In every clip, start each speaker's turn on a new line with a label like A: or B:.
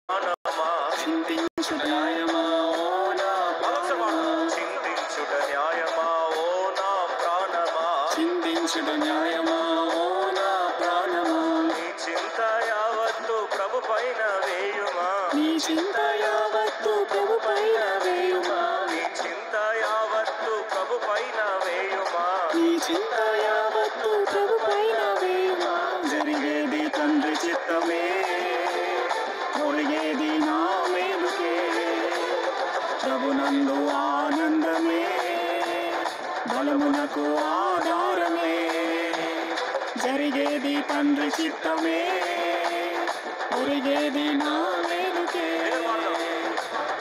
A: ప్రాణమా
B: చింతించుట న్యాయమా ఓ నా
A: చింతించుట న్యాయమా ఓ నా ప్రాణమా
B: చింతించుట న్యాయమా ఓ నా ప్రాణమా
A: నీ చింత యావత్తు ప్రభు పైన వేయుమా
B: నీ చింత యావత్తు ప్రభు పైన వేయుమా
A: నీ చింత యావత్తు ప్రభు పైన వేయుమా
B: నీ చింత యావత్తు ప్రభు పైన వేయుమా జరిగేది తండ్రి చిత్తమే ఒరిగేది నా మేలుకే ప్రభునందు ఆనందమే బలమునకు ఆధారమే జరిగేది తండ్రి చిత్తమే ఒరిగేది నా మేలుకే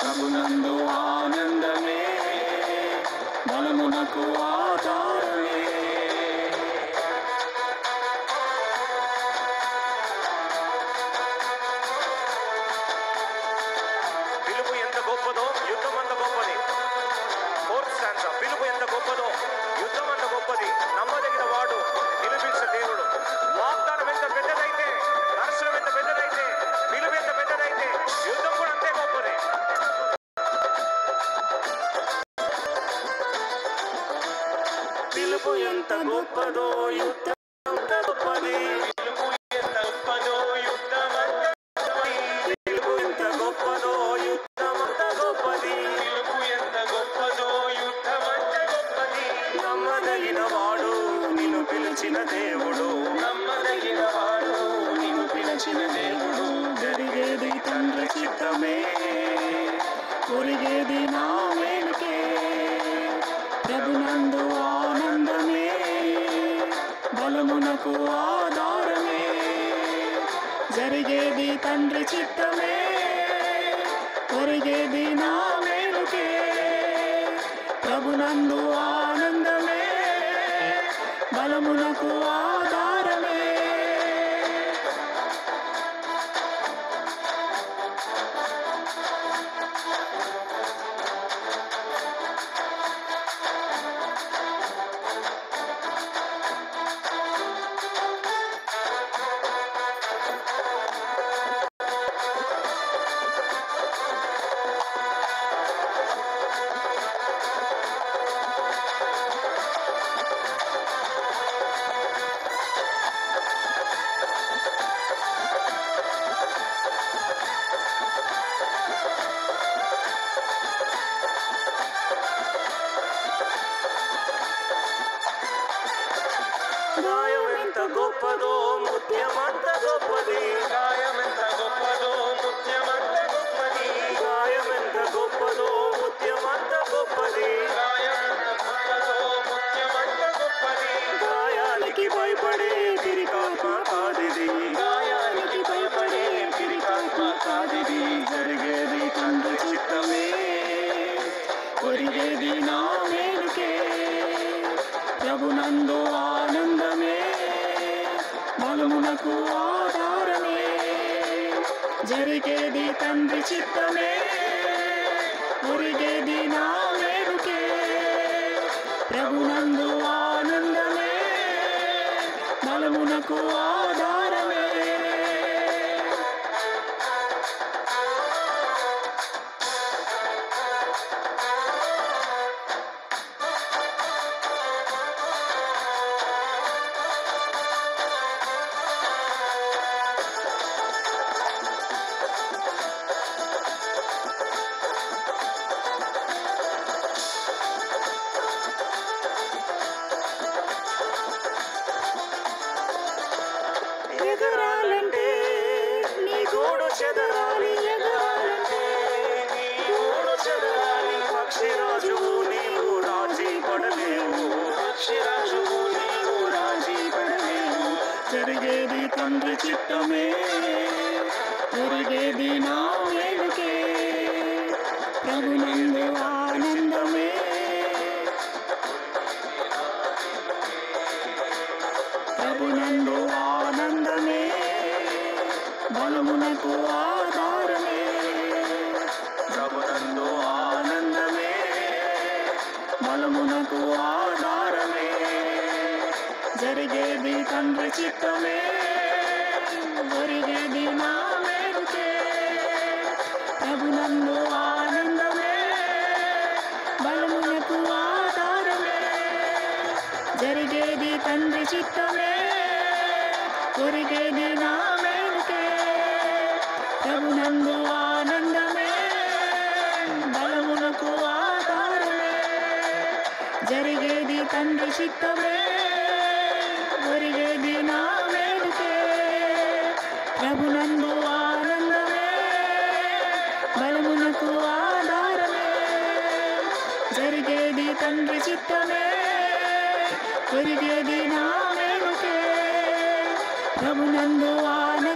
B: ప్రభునందు ఆనందమే బలమునకు ఆధారమే
A: పిలుపు ఎంత గొప్పదో యుద్ధం అంత గొప్పది. Fourth stanza. పిలుపు ఎంత గొప్పదో యుద్ధం అంత గొప్పది. నమ్మదగిన వాడు నిలిపించే దేవుడు. వాగ్దానం ఎంత పెద్దదైతే, దర్శనం ఎంత పెద్దదైతే, పిలుపు ఎంత పెద్దదైతే, యుద్ధం కూడా అంతే గొప్పది.
B: పిలుపు ఎంత గొప్పదో యుద్ధం అంత గొప్పది
A: పిలుపు ఎంత గొప్పదో యుద్ధం అంత గొప్పది.
B: పిలుపు ఎంత గొప్పదో యుద్ధం అంత గొప్పది
A: పిలుపు ఎంత గొప్పదో యుద్ధం అంత గొప్పది.
B: నమ్మదగిన వాడు నిన్ను పిలిచిన దేవుడు నమ్మదగిన వాడు నిన్ను పిలిచిన దేవుడు జరిగేది తండ్రి చిత్తమే ఒరిగేది నా మేలుకే ప్రభునందు ఆనందమే బలమునకు ఆధారమే జరిగేది తండ్రి చిత్తమే ఒరిగేది నా మేలుకే ప్రభునందు ఆనందమే బలమునకు ఆధారమే గాయం ఎంత గొప్పదో ముత్యమంత గొప్పది
A: గాయం ఎంత గొప్పదో ముత్యమంత గొప్పది.
B: గాయం ఎంత గొప్పదో ముత్యమంత గొప్పది
A: గాయం ఎంత గొప్పదో ముత్యమంత గొప్పది.
B: గాయానికి భయపడే పిరికాత్మ కాదిది గాయానికి భయపడే పిరికాత్మ కాదిది జరిగేది తండ్రి చిత్తమే ఒరిగేది నా మేలుకే ప్రభునందు ఆనందమే బలమునకు ఆధారమే జరిగేది తండ్రి చిత్తమే ఒరిగేది నా మేలుకే ప్రభునందు ఆనందమే బలమునకు ఆధారమే ఎగరాలంటే నీ గోడు చెదరాలి ఎగరాలంటే నీ గోడు చెదరాలి పక్షిరాజువు నీవు రాజీ పడలేవు పక్షిరాజువు నీవు రాజీ పడలేవు జరిగేది తండ్రి చిత్తమే ఒరిగేది నా మేలుకే ప్రభునందు ఆనందమే ప్రభునందు ఆనందమే బలమునకు ఆధారమే ప్రభునందు ఆనందమే బలమునకు ఆధారమే జరిగేది తండ్రి చిత్తమే ఒరిగేది నా మేలుకే ప్రభునందు ఆనందమే బలమునకు ఆధారమే జరిగేది తండ్రి చిత్తమే ఒరిగేది నా మేలుకే ప్రభునందు ఆనందమే బలమునకు ఆధారమే జరిగేది తండ్రి చిత్తమే ఒరిగేది నా మేలుకే ప్రభునందు ఆనందమే బలమునకు ఆధారమే జరిగేది తండ్రి చిత్తమే ఒరిగేది నా మేలుకే ప్రభునందు ఆనందమే